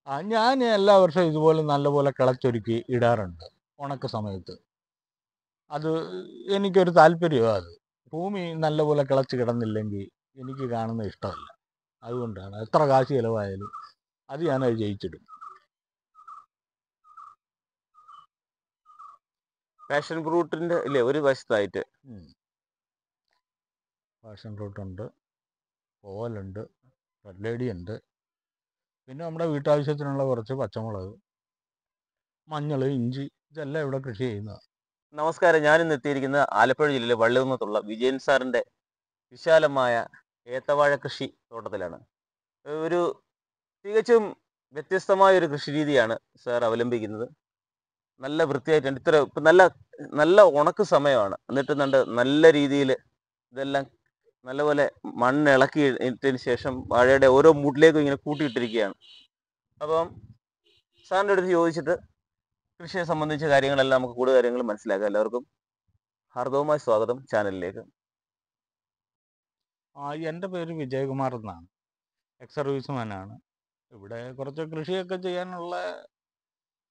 ഞാൻ എല്ലാ വർഷവും ഇതുപോലെ നല്ലപോലെ കിളച്ചൊരുക്കി ഇടാറുണ്ട് ഉണക്ക സമയത്ത്. അത് എനിക്കൊരു താല്പര്യമാണ് അത്. ഭൂമി നല്ലപോലെ കിളച്ച് കിടന്നില്ലെങ്കിൽ എനിക്ക് കാണുന്നത് ഇഷ്ടമല്ല. അതുകൊണ്ടാണ് എത്ര കാശ് ചിലവായാലും അത് ഞാനത് ജയിച്ചിടും. പാഷൻ ഫ്രൂട്ടിന്റെ ഇല്ലേ ഒരു വശത്തായിട്ട് പാഷൻ ഫ്രൂട്ടുണ്ട്, ഓലുണ്ട്, റെഡ് ലേഡി ഉണ്ട്, പിന്നെ നമ്മുടെ വീട്ടാവശ്യത്തിനുള്ള കുറച്ച് പച്ചമുളക്, മഞ്ഞൾ, ഇഞ്ചി, ഇതെല്ലാം ഇവിടെ കൃഷി ചെയ്യുന്നതാണ്. നമസ്കാരം, ഞാനിന്ന് എത്തിയിരിക്കുന്നത് ആലപ്പുഴ ജില്ലയിലെ വള്ളികുന്നത്തുള്ള വിജയൻ സാറിന്റെ വിശാലമായ ഏത്തവാഴ കൃഷി തോട്ടത്തിലാണ്. ഒരു തികച്ചും വ്യത്യസ്തമായ ഒരു കൃഷി രീതിയാണ് സാർ അവലംബിക്കുന്നത്. നല്ല വൃത്തിയായിട്ടുണ്ട്. ഇപ്പം നല്ല നല്ല ഉണക്ക് സമയമാണ്. എന്നിട്ട് നല്ല രീതിയിൽ ഇതെല്ലാം നല്ലപോലെ മണ്ണ് ഇളക്കി ഇട്ടതിന് ശേഷം വാഴയുടെ ഓരോ മൂട്ടിലേക്കും ഇങ്ങനെ കൂട്ടിയിട്ടിരിക്കുകയാണ്. അപ്പം സാറിൻ്റെ അടുത്ത് ചോദിച്ചിട്ട് കൃഷിയെ സംബന്ധിച്ച കാര്യങ്ങളെല്ലാം നമുക്ക് കൂടുതൽ കാര്യങ്ങൾ മനസ്സിലാക്കാം. എല്ലാവർക്കും ഹാർദവമായ സ്വാഗതം ചാനലിലേക്ക്. എൻ്റെ പേര് വിജയകുമാർ എന്നാണ്. എക്സ് സർവീസ്മാനാണ്. ഇവിടെ കുറച്ച് കൃഷിയൊക്കെ ചെയ്യാനുള്ള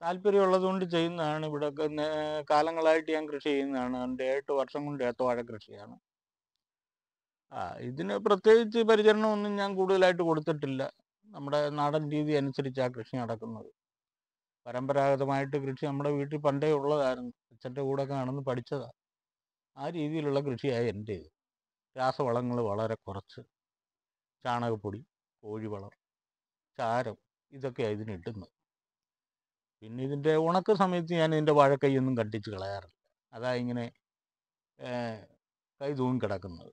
താല്പര്യമുള്ളത് കൊണ്ട് ചെയ്യുന്നതാണ്. ഇവിടെയൊക്കെ കാലങ്ങളായിട്ട് ഞാൻ കൃഷി ചെയ്യുന്നതാണ്. എൻ്റെ 8 വർഷം കൊണ്ട് ഏത്തവാഴ കൃഷിയാണ്. ഇതിന് പ്രത്യേകിച്ച് പരിചരണമൊന്നും ഞാൻ കൂടുതലായിട്ട് കൊടുത്തിട്ടില്ല. നമ്മുടെ നാടൻ രീതി അനുസരിച്ച് ആ കൃഷി നടക്കുന്നത്. പരമ്പരാഗതമായിട്ട് കൃഷി നമ്മുടെ വീട്ടിൽ പണ്ടേ ഉള്ളതായിരുന്നു. അച്ഛൻ്റെ കൂടെയൊക്കെ നടന്ന് പഠിച്ചതാണ്. ആ രീതിയിലുള്ള കൃഷിയായി എൻ്റേത്. രാസവളങ്ങൾ വളരെ കുറച്ച്, ചാണകപ്പൊടി, കോഴിവളം, ചാരം, ഇതൊക്കെയാണ് ഇതിന് ഇട്ടുന്നത്. പിന്നെ ഇതിൻ്റെ ഉണക്ക സമയത്ത് ഞാൻ ഇതിൻ്റെ വാഴക്കൈയൊന്നും കണ്ടിച്ച് കളയാറില്ല. അതാ ഇങ്ങനെ കൈ തൂങ്ങി കിടക്കുന്നത്.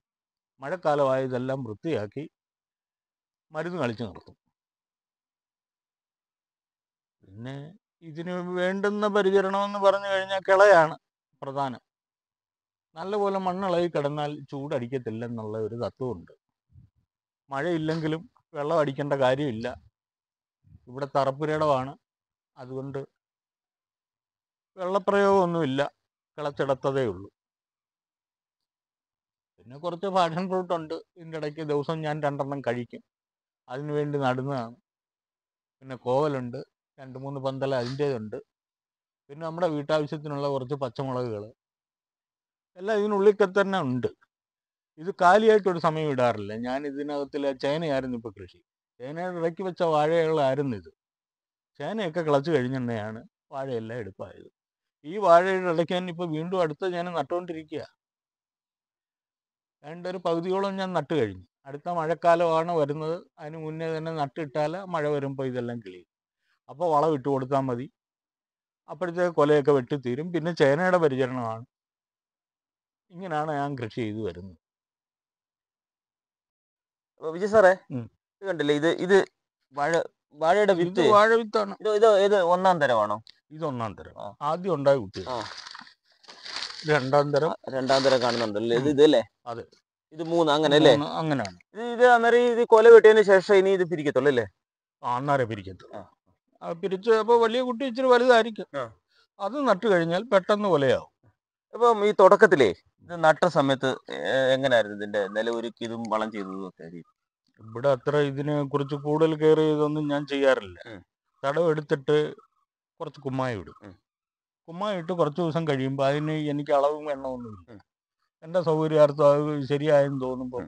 മഴക്കാലമായ ഇതെല്ലാം വൃത്തിയാക്കി മരുന്ന് കളിച്ച് നിർത്തും. പിന്നെ ഇതിന് വേണ്ടുന്ന പരിചരണമെന്ന് പറഞ്ഞു കഴിഞ്ഞാൽ കിളയാണ് പ്രധാനം. നല്ലപോലെ മണ്ണിളകി കിടന്നാൽ ചൂടടിക്കത്തില്ലെന്നുള്ള ഒരു തത്വമുണ്ട്. മഴയില്ലെങ്കിലും വെള്ളം അടിക്കേണ്ട കാര്യമില്ല. ഇവിടെ തറപ്പുരയിടമാണ്. അതുകൊണ്ട് വെള്ളപ്രയോഗമൊന്നുമില്ല, കിളച്ചിടത്തതേ ഉള്ളൂ. പിന്നെ കുറച്ച് പാഷൻ ഫ്രൂട്ടുണ്ട്. ഇതിൻ്റെ ഇടയ്ക്ക് ദിവസം ഞാൻ 2 കഴിക്കും. അതിനു വേണ്ടി നടുന്നതാണ്. പിന്നെ കോവലുണ്ട്, 2-3 പന്തല അതിൻ്റേതുണ്ട്. പിന്നെ നമ്മുടെ വീട്ടാവശ്യത്തിനുള്ള കുറച്ച് പച്ചമുളകുകൾ എല്ലാം ഇതിനുള്ളിൽ തന്നെ ഉണ്ട്. ഇത് കാലിയായിട്ടൊരു സമയം ഇടാറില്ല. ഞാൻ ഇതിനകത്തിലെ ചേനയായിരുന്നു ഇപ്പോൾ കൃഷി. ചേനയുടെ ഇടയ്ക്ക് വെച്ച വാഴകളായിരുന്നു ഇത്. ചേനയൊക്കെ കിളച്ച് കഴിഞ്ഞെന്നെയാണ് വാഴയെല്ലാം എടുപ്പായത്. ഈ വാഴയുടെ ഇടയ്ക്ക് തന്നെ ഇപ്പോൾ വീണ്ടും അടുത്ത ചേന നട്ടുകൊണ്ടിരിക്കുക. ഒരു പകുതിയോളം ഞാൻ നട്ട് കഴിഞ്ഞു. അടുത്ത മഴക്കാലമാണ് വരുന്നത്. അതിന് മുന്നേ തന്നെ നട്ടിട്ടാൽ മഴ വരുമ്പോൾ ഇതെല്ലാം കിളിയും. അപ്പോൾ വളം ഇട്ട് കൊടുത്താൽ മതി. അപ്പോഴത്തേക്ക് കൊലയൊക്കെ വെട്ടിത്തീരും. പിന്നെ ചേനയുടെ പരിചരണമാണ്. ഇങ്ങനെയാണ് ഞാൻ കൃഷി ചെയ്തു വരുന്നത്. വിജയ് സാറേ, ഇത് കണ്ടില്ലേ, ഇത് വാഴയുടെ വിത്ത്. ഇത് വാഴ വിത്താണ്. ഇത് ഒന്നാം തരമാണോ? ഇത് ഒന്നാം തരം. ആദ്യം ഉണ്ടായ കുട്ടികൾ. രണ്ടാം തരം കാണുന്നുണ്ടല്ലോ. ഇതല്ലേ? അതെ, ഇത് 3 അങ്ങനെ അല്ലേ? അങ്ങനെയാണ്. ഇത് അന്നേരം ഇത് കൊല വെട്ടിയതിന് ശേഷം ഇനി ഇത് പിരിക്കത്തുള്ളൂ അല്ലേ? അന്നേരം പിരിക്കത്തുള്ളൂ. പിരിച്ച് അപ്പോൾ വലിയ കുട്ടി ഇച്ചിരി വലുതായിരിക്കും. അത് നട്ടു കഴിഞ്ഞാൽ പെട്ടെന്ന് കൊലയാവും. അപ്പം ഈ തുടക്കത്തിലേ ഇത് നട്ട സമയത്ത് എങ്ങനെയായിരുന്നു ഇതിന്റെ നിലമൊരുക്കിയതും വളം ചെയ്തതും ഒക്കെ? ഇവിടെ അത്ര ഇതിനെ കുറിച്ച് കൂടുതൽ കെയർ ചെയ്തൊന്നും ഞാൻ ചെയ്യാറില്ല. തടവെടുത്തിട്ട് കുറച്ച് കുമ്മായി ഇടും. കുമ്മായി ഇട്ട് കുറച്ച് ദിവസം കഴിയുമ്പോൾ അതിന് എനിക്ക് അളവും എണ്ണമൊന്നുമില്ല. എൻ്റെ സൗകര്യാർത്ഥം അത് ശരിയായെന്ന് തോന്നുമ്പോൾ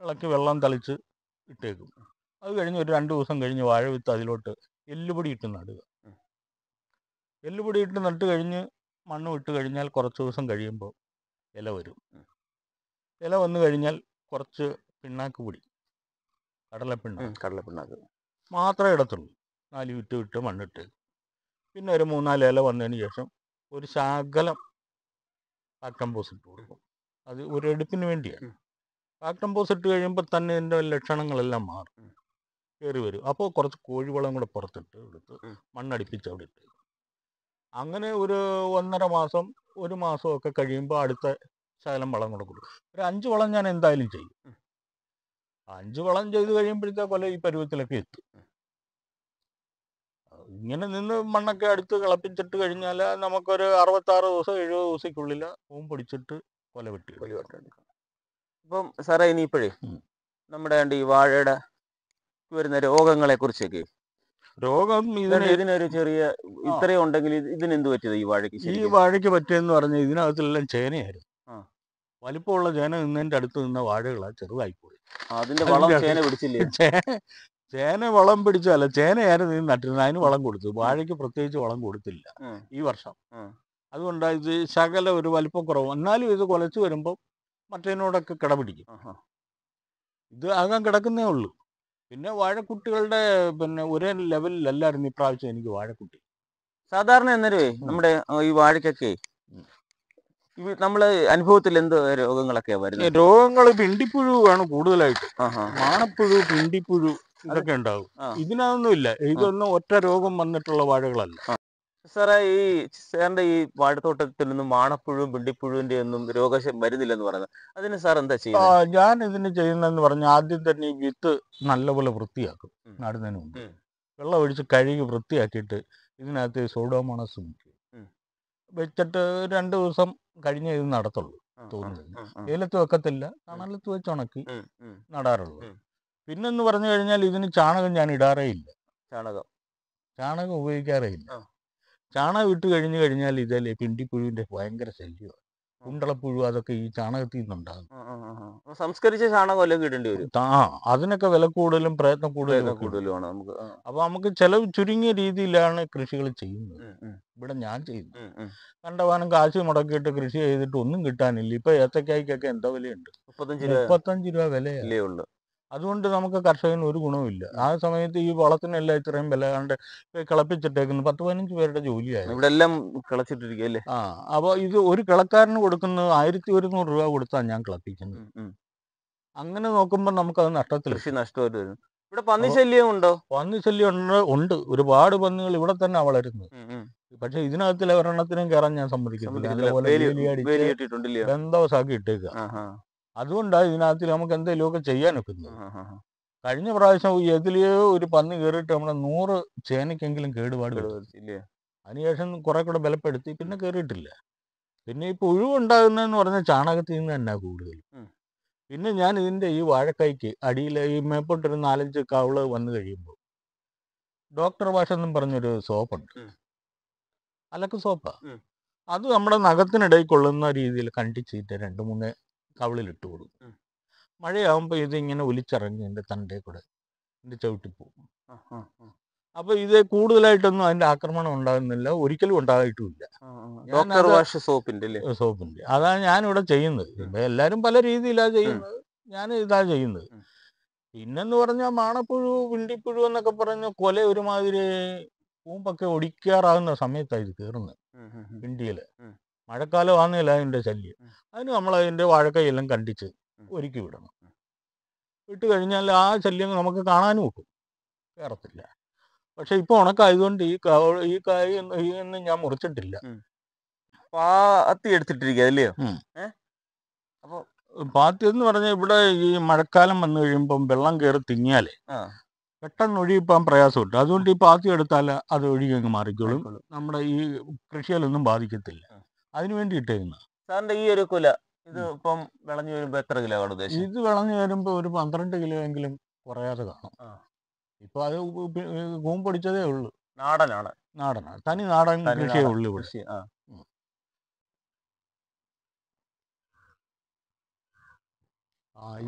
ഇളക്കി വെള്ളം തളിച്ച് ഇട്ടേക്കും. അത് കഴിഞ്ഞ് ഒരു 2 ദിവസം കഴിഞ്ഞ് വാഴ വിത്ത് അതിലോട്ട് എല്ലുപൊടി ഇട്ട് നടുക. എല്ലുപൊടി ഇട്ട് നട്ട് കഴിഞ്ഞ് മണ്ണ് വിട്ട് കഴിഞ്ഞാൽ കുറച്ച് ദിവസം കഴിയുമ്പോൾ ഇല വരും. ഇല വന്നു കഴിഞ്ഞാൽ കുറച്ച് പിണ്ണാക്ക് പൊടി, കടലപ്പിണ്ണാക്ക് മാത്രമേ ഇടത്തുള്ളൂ. 4 വിത്ത് ഇട്ട് മണ്ണിട്ട് പിന്നെ ഒരു 3-4 ഇല വന്നതിന് ശേഷം ഒരു ശകലം ഫാക്ടംപോസ് ഇട്ട് കൊടുക്കും. അത് ഒരു എടുപ്പിന് വേണ്ടിയാണ്. ഫാക്ടംപോസ് ഇട്ട് കഴിയുമ്പോൾ തന്നെ ഇതിൻ്റെ ലക്ഷണങ്ങളെല്ലാം മാറും, കയറി വരും. അപ്പോൾ കുറച്ച് കോഴിവളം കൂടെ പുറത്തിട്ട് എടുത്ത് മണ്ണടിപ്പിച്ച് അവിടെ ഇട്ട്. അങ്ങനെ ഒരു 1.5 മാസം 1 മാസമൊക്കെ കഴിയുമ്പോൾ അടുത്ത ശകലം വളം കൂടെ കൊടുക്കും. ഒരു 5 വളം ഞാൻ എന്തായാലും ചെയ്യും. 5 വളം ചെയ്ത് കഴിയുമ്പോഴത്തേക്ക് കൊല ഈ പരുവത്തിലൊക്കെ എത്തും. ഇങ്ങനെ നിന്ന് മണ്ണൊക്കെ അടുത്ത് കളപ്പിച്ചിട്ട് കഴിഞ്ഞാൽ നമുക്കൊരു 66 ദിവസം 70 ദിവസത്തിനുള്ളിൽ പൂവും പൊടിച്ചിട്ട് കൊല വെട്ടെടുക്കാം. ഇപ്പം സാറേ, ഇനിയിപ്പോഴേ നമ്മുടെ ഈ വാഴയുടെ വരുന്ന രോഗങ്ങളെ കുറിച്ചൊക്കെ രോഗം ഇതുകൊണ്ട് ഇതിനൊരു ചെറിയ ഇത്രയും ഉണ്ടെങ്കിൽ ഇതിന് എന്ത് പറ്റിയത് ഈ വാഴയ്ക്ക് ഈ ശരിക്കും? വാഴയ്ക്ക് പറ്റിയെന്ന് പറഞ്ഞാൽ ഇതിനകത്തെല്ലാം ചേനയായിരുന്നു. ആ. വലിപ്പമുള്ള ചേന നിന്നതിൻ്റെ അടുത്ത് നിന്ന വാഴകളാ ചെറുതായിപ്പോയി. അതിന്റെ വളം ചേന പിടിച്ചില്ലേ? ചേന വളം പിടിച്ചല്ല, ചേനയായിരുന്നു ഇത് നട്ടിരുന്നത്. അതിന് വളം കൊടുത്തു. വാഴയ്ക്ക് പ്രത്യേകിച്ച് വളം കൊടുത്തില്ല ഈ വർഷം. അതുകൊണ്ടാണ് ഇത് ശകല ഒരു വലിപ്പക്കുറവ്. എന്നാലും ഇത് കുലച്ച് വരുമ്പോൾ മറ്റേനോടൊക്കെ കിടപിടിക്കും. ഇത് ആകാൻ കിടക്കുന്നേ ഉള്ളൂ. പിന്നെ വാഴക്കുട്ടികളുടെ ഒരേ ലെവലിലല്ലായിരുന്നു ഇപ്രാവശ്യം എനിക്ക് വാഴക്കുട്ടി. സാധാരണ എന്നേരമേ നമ്മുടെ ഈ വാഴയ്ക്കൊക്കെ നമ്മള് അനുഭവത്തിൽ എന്ത് രോഗങ്ങളൊക്കെയാ വരുന്നത്? രോഗങ്ങൾ പിണ്ടിപ്പുഴു ആണ് കൂടുതലായിട്ട്. മാണപ്പുഴു, പിണ്ടിപ്പുഴു ഇതൊക്കെ ഉണ്ടാവും. ഇതിനൊന്നും ഇല്ല. ഇതൊന്നും ഒറ്റ രോഗം വന്നിട്ടുള്ള വാഴകളല്ല. സാറേ, ഈ സാറിന്റെ ഈ വാഴത്തോട്ടത്തിൽ നിന്നും മാണപ്പുഴുവും പിണ്ടിപ്പുഴുവിന്റെ ഒന്നും രോഗം വരുന്നില്ലെന്ന് പറയുന്നത്, അതിന് സാർ എന്താ ചെയ്യുന്നത്? ഞാൻ ഇതിന് ചെയ്യുന്നതെന്ന് പറഞ്ഞാൽ ആദ്യം തന്നെ ഈ വിത്ത് നല്ലപോലെ വൃത്തിയാക്കും. നടുന്നതിന് മുമ്പ് വെള്ളം ഒഴിച്ച് കഴുകി വൃത്തിയാക്കിയിട്ട് ഇതിനകത്ത് സൂഡോമോണസ് വെച്ചിട്ട് 2 ദിവസം കഴിഞ്ഞേ ഇത് നടത്തുള്ളൂ. തോന്നുന്നത് വെയിലത്ത് വെക്കത്തില്ല, തണലത്ത് വെച്ച് ഉണക്കി നടാറുള്ളൂ. പിന്നെന്ന് പറഞ്ഞു കഴിഞ്ഞാൽ ഇതിന് ചാണകം ഞാൻ ഇടാറേ ഇല്ല. ചാണകം ഉപയോഗിക്കാറേ ഇല്ല. ചാണകം ഇട്ട് കഴിഞ്ഞാൽ ഇതിലെ പിണ്ടിപ്പുഴുവിന്റെ ഭയങ്കര ശല്യമാണ്. കുണ്ടളപ്പുഴു അതൊക്കെ ഈ ചാണകത്തിൽ നിന്നുണ്ടാകും. സംസ്കരിച്ച ചാണകം എല്ലാം ഇടേണ്ടി വരും. അതിനൊക്കെ വില കൂടുതലും പ്രയത്നം കൂടുതലുമാണ്. അപ്പൊ നമുക്ക് ചെലവ് ചുരുങ്ങിയ രീതിയിലാണ് കൃഷികൾ ചെയ്യുന്നത്. ഇവിടെ ഞാൻ ചെയ്യുന്നത് കണ്ടവാനം കാശ് മുടക്കിയിട്ട് കൃഷി ചെയ്തിട്ട് ഒന്നും കിട്ടാനില്ല. ഇപ്പൊ ഏത്തക്കായ്ക്കൊക്കെ എന്താ വിലയുണ്ട്? 35 രൂപ വിലയേ ഉള്ളൂ. അതുകൊണ്ട് നമുക്ക് കർഷകന് ഒരു ഗുണവുമില്ല. ആ സമയത്ത് ഈ വളത്തിനെല്ലാം ഇത്രയും വില കണ്ട് കിളപ്പിച്ചിട്ടേക്കുന്നു. 10-15 പേരുടെ ജോലിയായി ഇവിടെ എല്ലാം കിളച്ചിട്ടിരിക്കുകയല്ലേ. അപ്പോൾ ഇത് ഒരു കിളക്കാരന് കൊടുക്കുന്നത് 1100 രൂപ കൊടുത്താണ് ഞാൻ കിളപ്പിക്കുന്നത്. അങ്ങനെ നോക്കുമ്പോൾ നമുക്കത് നഷ്ടത്തിൽ. കൃഷി നഷ്ടമായിട്ട് വരും. ഇവിടെ പന്നിശല്യം ഉണ്ടോ? പന്നിശല്യം ഉണ്ട്. ഒരുപാട് പന്നികൾ ഇവിടെ തന്നെ വളരുന്നു. പക്ഷെ ഇതിനകത്തിൽ ഒരെണ്ണത്തിനും കയറാൻ ഞാൻ സമ്മതിക്കുന്നില്ല. നല്ലപോലെ ബന്ധവസാക്കി ഇട്ടേക്കുക. അതുകൊണ്ടാണ് ഇതിനകത്ത് നമുക്ക് എന്തെങ്കിലുമൊക്കെ ചെയ്യാൻ ഒക്കുന്നത്. കഴിഞ്ഞ പ്രാവശ്യം എതിലെയോ ഒരു പന്നി കയറിയിട്ട് നമ്മുടെ 100 ചേനയ്ക്കെങ്കിലും കേടുപാട് വരുത്തില്ലേ. അതിനുശേഷം കുറെ കൂടെ ബലപ്പെടുത്തി പിന്നെ കയറിയിട്ടില്ല. പിന്നെ ഈ പുഴു ഉണ്ടാകുന്നതെന്ന് പറഞ്ഞാൽ ചാണകത്തിൽ നിന്ന് തന്നെ കൂടുതൽ. പിന്നെ ഞാൻ ഇതിൻ്റെ ഈ വാഴക്കൈക്ക് അടിയിൽ ഈ മേപ്പോട്ടൊരു 4-5 കവള് വന്നു കഴിയുമ്പോൾ ഡോക്ടർ വാഷ് എന്നും പറഞ്ഞൊരു സോപ്പുണ്ട്. അലക്ക് സോപ്പാ. അത് നമ്മുടെ നഖത്തിനിടയിൽ കൊള്ളുന്ന രീതിയിൽ കണ്ടിച്ചിട്ട് 2-3 കവളിലിട്ട് കൊടുക്കും. മഴയാകുമ്പോൾ ഇതിങ്ങനെ ഒലിച്ചിറങ്ങി എൻ്റെ തണ്ടേ കൂടെ എൻ്റെ ചവിട്ടിപ്പോവും. അപ്പോൾ ഇത് കൂടുതലായിട്ടൊന്നും അതിൻ്റെ ആക്രമണം ഉണ്ടാകുന്നില്ല, ഒരിക്കലും ഉണ്ടായിട്ടുമില്ല. സോപ്പിൻ്റെ അതാണ് ഞാനിവിടെ ചെയ്യുന്നത്. ഇപ്പം എല്ലാവരും പല രീതിയിലാണ് ചെയ്യുന്നത്, ഞാൻ ഇതാ ചെയ്യുന്നത്. പിന്നെന്ന് പറഞ്ഞാൽ മാണപ്പുഴു, പിണ്ടിപ്പുഴു എന്നൊക്കെ പറഞ്ഞ കൊല ഒരുമാതിരി പൂമ്പൊക്കെ ഒടിക്കാറാകുന്ന സമയത്താണ് ഇത് കയറുന്നത് പിണ്ടിയിൽ. മഴക്കാലം ആണെന്നില്ല അതിൻ്റെ ശല്യം. അതിന് നമ്മൾ അതിൻ്റെ വാഴക്കൈയെല്ലാം കണ്ടിച്ച് ഒരുക്കി വിടണം. ഇട്ട് കഴിഞ്ഞാൽ ആ ശല്യം നമുക്ക് കാണാനും ഒക്കും, കയറത്തില്ല. പക്ഷെ ഇപ്പൊ ഉണക്കായതുകൊണ്ട് ഈ കായ് ഒന്നും ഞാൻ മുറിച്ചിട്ടില്ല. പാത്തി എടുത്തിട്ടിരിക്കുക അല്ലയോ? അപ്പോൾ പാത്തി എന്ന് പറഞ്ഞാൽ ഇവിടെ ഈ മഴക്കാലം വന്നു കഴിയുമ്പം വെള്ളം കയറി തിങ്ങിയാലേ പെട്ടെന്ന് ഒഴുകിപ്പോകാൻ പ്രയാസം കിട്ടും. അതുകൊണ്ട് ഈ പാത്തി എടുത്താൽ അത് ഒഴുകി അങ്ങ് മാറിക്കോളും. നമ്മുടെ ഈ കൃഷിയിലൊന്നും ബാധിക്കത്തില്ല. അതിനു വേണ്ടി ഇട്ടേക്കുന്ന. സാറിന്റെ ഈ ഒരു കുല ഇത് ഇപ്പം വിളഞ്ഞു വരുമ്പോ എത്ര കിലോ ആണ് ഉദ്ദേശിച്ചത്? ഇത് വിളഞ്ഞു വരുമ്പോ ഒരു 12 കിലോ എങ്കിലും കുറയാതെ കാണും. ഇപ്പൊ അത് കൂമ്പൊടിച്ചതേ ഉള്ളൂ. നാടനാണ്. തനി നാടൻ കൃഷിയേ ഉള്ളൂ ഇവിടെ.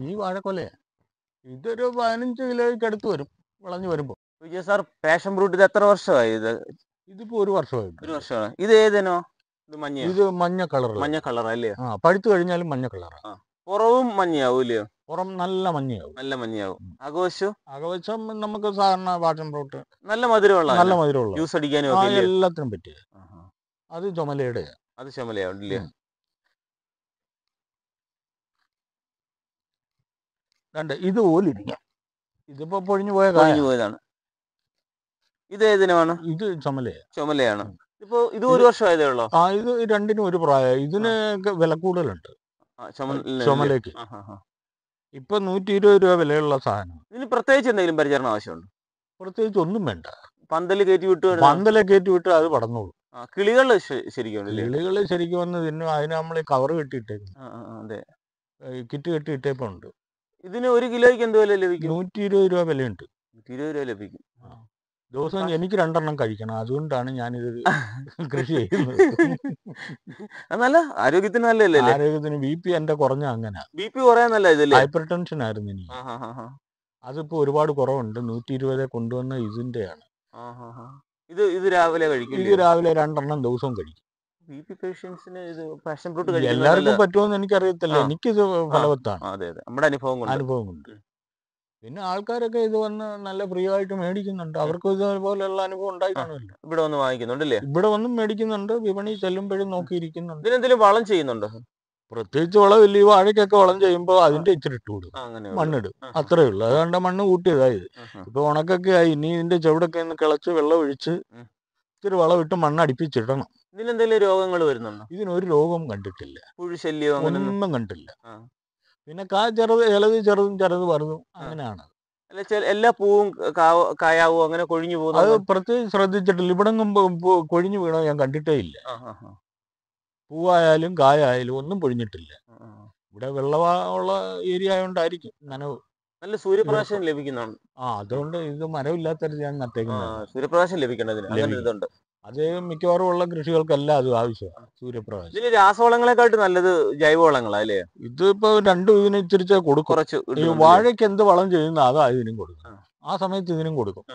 ഈ വാഴക്കൊലയെ ഇതൊരു 15 കിലോയ്ക്ക് അടുത്ത് വരും വിളഞ്ഞു വരുമ്പോ. വിജയ് സാർ, പാഷൻ ഫ്രൂട്ട് ഇത് എത്ര വർഷമായി? ഇതിപ്പോ 1 വർഷമായി. 1 വർഷമാണ്. ഇത് ഏതിനോ? ഇത് മഞ്ഞ കളർ. മഞ്ഞ കളറാ അല്ലേ? പഴുത്തു കഴിഞ്ഞാലും മഞ്ഞ കളറാ. പുറവും മഞ്ഞയാവും ഇല്ലയോ? പുറം നല്ല മഞ്ഞയാവും. അകവശം നമുക്ക് സാധാരണ പാഷൻ ഫ്രൂട്ട് നല്ല മധുരമുള്ള ജ്യൂസ് അടിക്കാനും എല്ലാത്തിനും പറ്റിയ. അത് ചുമലയുടെ. അത് ചുമലയാവില്ലേ? ഇത് ഓലിരിക്കാം. ഇതിപ്പോ പൊഴിഞ്ഞു പോയതാണ്. ഇത് ഏതിനാണ്? ഇത് ചുമലയാണ്. ഇപ്പൊ ഇത് 1 വർഷമായതേ ഉള്ളോ? ഇത് രണ്ടിനും ഒരു പ്രായം. ഇതിന് വില കൂടുതലുണ്ട് ചുമലയ്ക്ക്. ഇപ്പൊ 120 രൂപ വിലയുള്ള സാധനം. ഇതിന് പ്രത്യേകിച്ച് എന്തെങ്കിലും പരിചരണം ആവശ്യമുണ്ട്? പ്രത്യേകിച്ച് ഒന്നും വേണ്ട. പന്തല് കയറ്റി വിട്ട് അത് പടന്നോളൂ. കിളികള് ശരിക്കും വന്ന് തിന്നും. അതിന് നമ്മൾ കവർ കെട്ടിയിട്ടേക്കും. കിറ്റ് കെട്ടിയിട്ടേപ്പുണ്ട്. ഇതിന് 1 കിലോയ്ക്ക് എന്ത് വില ലഭിക്കും? 120 രൂപ വിലയുണ്ട്. 120 രൂപ ലഭിക്കും. ഇത് ദിവസം എനിക്ക് 2 എണ്ണം കഴിക്കണം. അതുകൊണ്ടാണ് ഞാനിത് കൃഷി ചെയ്യുന്നത്. അത് നല്ല ആരോഗ്യത്തിന് നല്ലതല്ലേ? ആരോഗ്യത്തിന് ബിപി എന്റെ കുറഞ്ഞ അങ്ങനാ. ബി പി കുറയാൻ നല്ല ഇതല്ലേ? ഹൈപ്പർ ടെൻഷൻ ആയിരുന്നു എനിക്ക്. അതിപ്പോ ഒരുപാട് കുറവുണ്ട്. 120 കൊണ്ടുവന്ന ഇതിന്റെയാണ്. ഇത് രാവിലെ ഇത് കഴിക്കില്ലേ? രാവിലെ 2 എണ്ണം ദിവസവും കഴിക്കും. ബി പി പേഷ്യൻസിന് ഇത് പാഷൻ ഫ്രൂട്ട് കഴിക്കുന്നത് എല്ലാവർക്കും നല്ലതാ. പറ്റുമോന്ന് എനിക്കറിയത്തില്ല. ആ. എനിക്കിത് ഫലവത്താണ്. അതെ അതെ, നമ്മുടെ അനുഭവം കൊണ്ട്. അനുഭവം കൊണ്ട്. പിന്നെ ആൾക്കാരൊക്കെ ഇത് വന്ന് നല്ല ഫ്രീ ആയിട്ട് മേടിക്കുന്നുണ്ട്. അവർക്കും ഇതുപോലെയുള്ള അനുഭവം ഉണ്ടായി കാണുമല്ലോ. ഇവിടെ വന്ന് വാങ്ങിക്കുന്നുണ്ടല്ലേ? ഇവിടെ വന്നും മേടിക്കുന്നുണ്ട്. വിപണി ചെല്ലുമ്പോഴും നോക്കിയിരിക്കുന്നുണ്ട്. ഇതിനെന്തെങ്കിലും വളം ചെയ്യുന്നുണ്ടോ? പ്രത്യേകിച്ച് വളമില്ല. ഈ വാഴയ്ക്കൊക്കെ വളം ചെയ്യുമ്പോൾ അതിന്റെ ഇച്ചിരി ഇട്ട് കൊടുക്കും. അങ്ങനെ മണ്ണിടും. അത്രേ ഉള്ളൂ. അതുകൊണ്ട് മണ്ണ് കൂട്ടിയതായത്. ഇപ്പൊ ഉണക്കൊക്കെ ആയി. ഇനി ഇതിന്റെ ചുവടൊക്കെ ഒന്ന് കിളച്ച് വെള്ളം ഒഴിച്ച് ഇച്ചിരി വളമിട്ട് മണ്ണ് അടുപ്പിച്ചിടണം. ഇതിനെന്തെങ്കിലും രോഗങ്ങൾ വരുന്നുണ്ടോ? ഇതിനൊരു രോഗം കണ്ടിട്ടില്ല. പുഴുശല്യോ അങ്ങനെ ഒന്നും കണ്ടില്ല. പിന്നെ ചെറുത് ചിലത് ചെറുതും ചിലത് വലുതും അങ്ങനെയാണ്. അല്ല, എല്ലാ പൂവും കായാവോ അങ്ങനെ കൊഴിഞ്ഞു അത് പോകുന്നു? പ്രത്യേകിച്ച് ശ്രദ്ധിച്ചിട്ടില്ല. ഇവിടെങ്ങും കൊഴിഞ്ഞു വീണോ ഞാൻ കണ്ടിട്ടേ ഇല്ല. പൂവായാലും കായായാലും ഒന്നും പൊഴിഞ്ഞിട്ടില്ല. ഇവിടെ വെള്ളമുള്ള ഏരിയ ആയതുകൊണ്ടായിരിക്കും നനവ്. നല്ല സൂര്യപ്രകാശം ലഭിക്കുന്നുണ്ട്. അതുകൊണ്ട് ഇത് മരമില്ലാത്തത് ഞാൻ നട്ടേക്കുന്നത്. സൂര്യപ്രകാശം ലഭിക്കേണ്ടതിന് അങ്ങനെ ഇതുണ്ട്. അത് മിക്കവാറും ഉള്ള കൃഷികൾക്കെല്ലാം അത് ആവശ്യമാണ്, സൂര്യപ്രകാശം. ഇതിന് രാസവളങ്ങളെക്കാട്ട് നല്ലത് ജൈവവളങ്ങളാ അല്ലേ? ഇതിപ്പോ രണ്ടും ഇതിന് ഇച്ചിരിച്ചേ കൊടുക്കും. കുറച്ച് ഈ വാഴയ്ക്ക് എന്ത് വളം ചെയ്യുന്ന അതാ ഇതിനും കൊടുക്കും. ആ സമയത്ത് ഇതിനും കൊടുക്കും.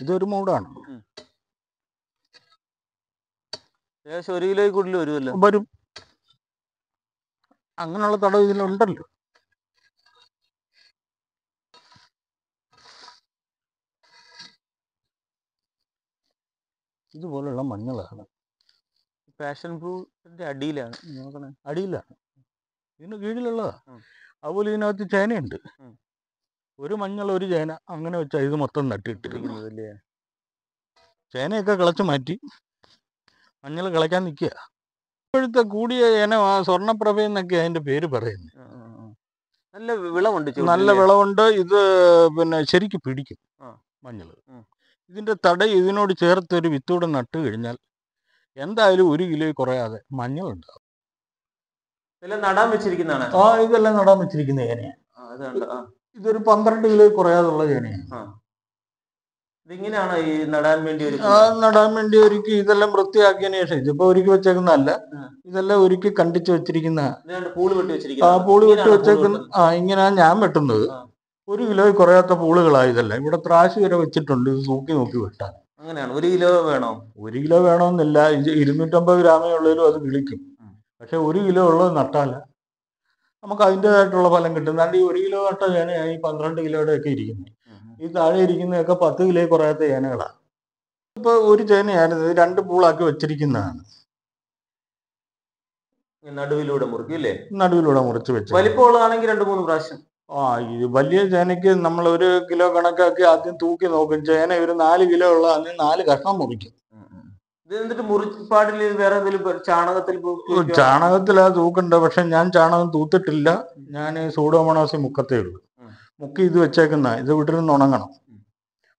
ഇതൊരു മൂടാണ്. ഏകദേശം 1 കിലോയിൽ കൂടുതൽ വരുമല്ലോ. വരും. അങ്ങനെയുള്ള തടവ് ഇതിലുണ്ടല്ലോ. ഇതുപോലുള്ള മഞ്ഞളാണ്. പാഷൻ ഫ്രൂട്ടിന്റെ അടിയിലാണ് നോക്കണേ. അടിയിലാണ്. ഇതിന് കീഴിലുള്ളതാ. അതുപോലെ ഇതിനകത്ത് ചേനയുണ്ട്. ഒരു മഞ്ഞൾ ഒരു ചേന അങ്ങനെ വെച്ചാൽ ഇത് മൊത്തം നട്ടിട്ടിരിക്കുന്നത്. ചേനയൊക്കെ കിളച്ച് മാറ്റി മഞ്ഞൾ കിളയ്ക്കാൻ നിൽക്കുക. ഇപ്പോഴത്തെ കൂടിയ ചേന സ്വർണ്ണപ്രഭ എന്നൊക്കെ അതിന്റെ പേര് പറയുന്നത്. നല്ല വിളവുണ്ട്. നല്ല വിളവുണ്ട്. ഇത് പിന്നെ ശരിക്ക് പിടിക്കും മഞ്ഞൾ. ഇതിന്റെ തട ഇതിനോട് ചേർത്ത് ഒരു വിത്തൂടെ നട്ട് കഴിഞ്ഞാൽ എന്തായാലും 1 കിലോ കുറയാതെ മഞ്ഞൾ ഉണ്ടാവും. ഇതെല്ലാം നടാൻ വെച്ചിരിക്കുന്നതാണ്. ഇതെല്ലാം നടാൻ വെച്ചിരിക്കുന്ന ചേനയാണ്. ഇതൊരു 12 കിലോ കുറയാതുള്ള ചേനയാണ്. ഇതിങ്ങനെയാണ് ഈ നടാൻ വേണ്ടി ഒരുക്കി ഇതെല്ലാം വൃത്തിയാക്കിയതിനു ശേഷം, ഇതിപ്പോ ഒരുക്കി വെച്ചേക്കുന്നതല്ല, ഇതെല്ലാം ഒരുക്കി കണ്ടിച്ച് വെച്ചിരിക്കുന്ന പൂള് വെട്ടി വെച്ചേക്കുന്ന. ഇങ്ങനെയാണ് ഞാൻ വെട്ടുന്നത്. 1 കിലോ കുറയാത്ത പൂളുകളാണ് ഇതെല്ലാം. ഇവിടെ ത്രാശ് വരെ വെച്ചിട്ടുണ്ട്. ഇത് തൂക്കി നോക്കി വെട്ടാൻ. അങ്ങനെയാണ്. 1 കിലോ വേണോ? 1 കിലോ വേണമെന്നില്ല. 250 ഗ്രാമേ ഉള്ളതിലും അത് കിളിക്കും. പക്ഷെ 1 കിലോ ഉള്ളത് നട്ടാൽ നമുക്ക് അതിൻ്റെതായിട്ടുള്ള ഫലം കിട്ടും. ഈ 1 കിലോ നട്ട ചേനയായി 12 കിലോയുടെ ഒക്കെ ഇരിക്കുന്നത്. ഈ താഴെ ഇരിക്കുന്നതൊക്കെ 10 കിലോ കുറയാത്ത ചേനകളാണ്. ഇപ്പൊ ഒരു ചേനയായിരുന്നു 2 പൂളാക്കി വെച്ചിരിക്കുന്നതാണ്. നടുവിലൂടെ മുറിക്കില്ലേ? നടുവിലൂടെ മുറിച്ച് വെച്ച്. വലിപ്പമുള്ളതാണെങ്കിൽ 2-3 പ്രാവശ്യം. ഇത് വലിയ ചേനയ്ക്ക് നമ്മൾ 1 കിലോ കണക്കാക്കി ആദ്യം തൂക്കി നോക്കും. ചേന ഒരു 4 കിലോ ഉള്ള അതിന് 4 കഷ്ണം മുറിക്കും. ഇത് എന്നിട്ട് മുറിപ്പാടിൽ വേറെ എന്തെങ്കിലും ചാണകത്തിലാ തൂക്കണ്ട. പക്ഷെ ഞാൻ ചാണകം തൂത്തിട്ടില്ല. ഞാൻ സൂഡോമോണാസ് മുക്കത്തേ ഉള്ളൂ. മുക്കി ഇത് വെച്ചേക്കുന്ന. ഇത് വിട്ടിരുന്ന് ഉണങ്ങണം.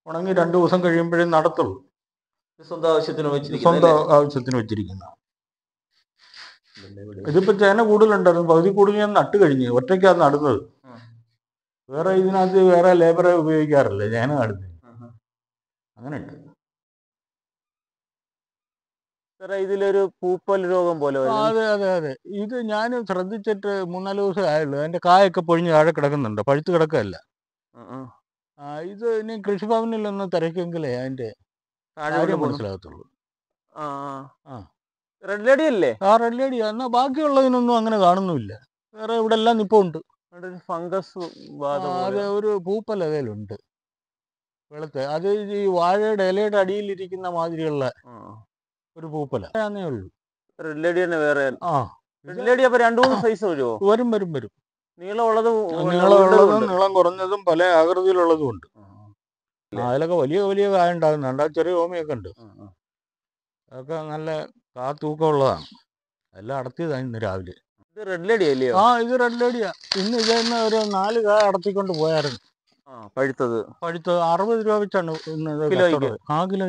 ഉണങ്ങി 2 ദിവസം കഴിയുമ്പോഴേ നടത്തുള്ളൂ. സ്വന്തം ആവശ്യത്തിന് വെച്ചിരിക്കുന്ന. ഇതിപ്പോ ചേന കൂടുതലുണ്ടായിരുന്നു. പകുതി കൂടുതൽ ഞാൻ നട്ട് കഴിഞ്ഞു. ഒറ്റയ്ക്കാണ് നടുന്നത്. വേറെ ഇതിനകത്ത് വേറെ ലേബറെ ഉപയോഗിക്കാറില്ല ചേന നടുന്നത്. അങ്ങനെയുണ്ട്. ഇതിലൊരു പൂപ്പൽ രോഗം പോലെ. അതെ. ഇത് ഞാൻ ശ്രദ്ധിച്ചിട്ട് 3-4 ദിവസം ആയുള്ളൂ. അതിന്റെ കായൊക്കെ പൊഴിഞ്ഞ് താഴെ കിടക്കുന്നുണ്ട്. പഴുത്ത് കിടക്കല്ല. ഇത് ഇനി കൃഷിഭവനിൽ ഒന്ന് തിരക്കെങ്കിലേ അതിന്റെ കാര്യം മനസ്സിലാകത്തുള്ളൂ. റെഡ് ലേഡി അല്ലേ? Red lady. എന്നാൽ ബാക്കിയുള്ളതിനൊന്നും അങ്ങനെ കാണുന്നുമില്ല. വേറെ ഇവിടെ എല്ലാം നിപ്പുണ്ട്. ഫംഗസ് അത് ഒരു പൂപ്പൽ അതിലുണ്ട് വെളുത്ത്. അത് ഈ വാഴയുടെ ഇലയുടെ അടിയിലിരിക്കുന്ന മാതിരിയുള്ള ഒരു പൂപ്പല ഉള്ളൂ. റെഡ് ലേഡി തന്നെ വേറെ. റെഡ് ലേഡി അപ്പൊ 2-3 സൈസ് വരുമോ? വരും. നീളമുള്ളതും നീളം കുറഞ്ഞതും പല ആകൃതിയിലുള്ളതും ഉണ്ട്. അതിലൊക്കെ വലിയ കായ ഉണ്ടാകുന്നുണ്ട്. ചെറിയ ഓമയൊക്കെ ഉണ്ട്. അതൊക്കെ നല്ല തൂക്കമുള്ളതാണ്. എല്ലാം അടത്തിയതാണ് ഇന്ന് രാവിലെ. ഇത് റെഡ് ലേഡി അല്ലയോ? ഇത് റെഡ് ലേഡിയാ. ഇന്ന് ഇതെന്ന് ഒരു 4 അടത്തിക്കൊണ്ട് പോയായിരുന്നു. പഴുത്തത് പഴുത്തത് 60 രൂപ വെച്ചാണ് ഇന്ന് കിലോയ്ക്ക്? കച്ചവടം. കിലോ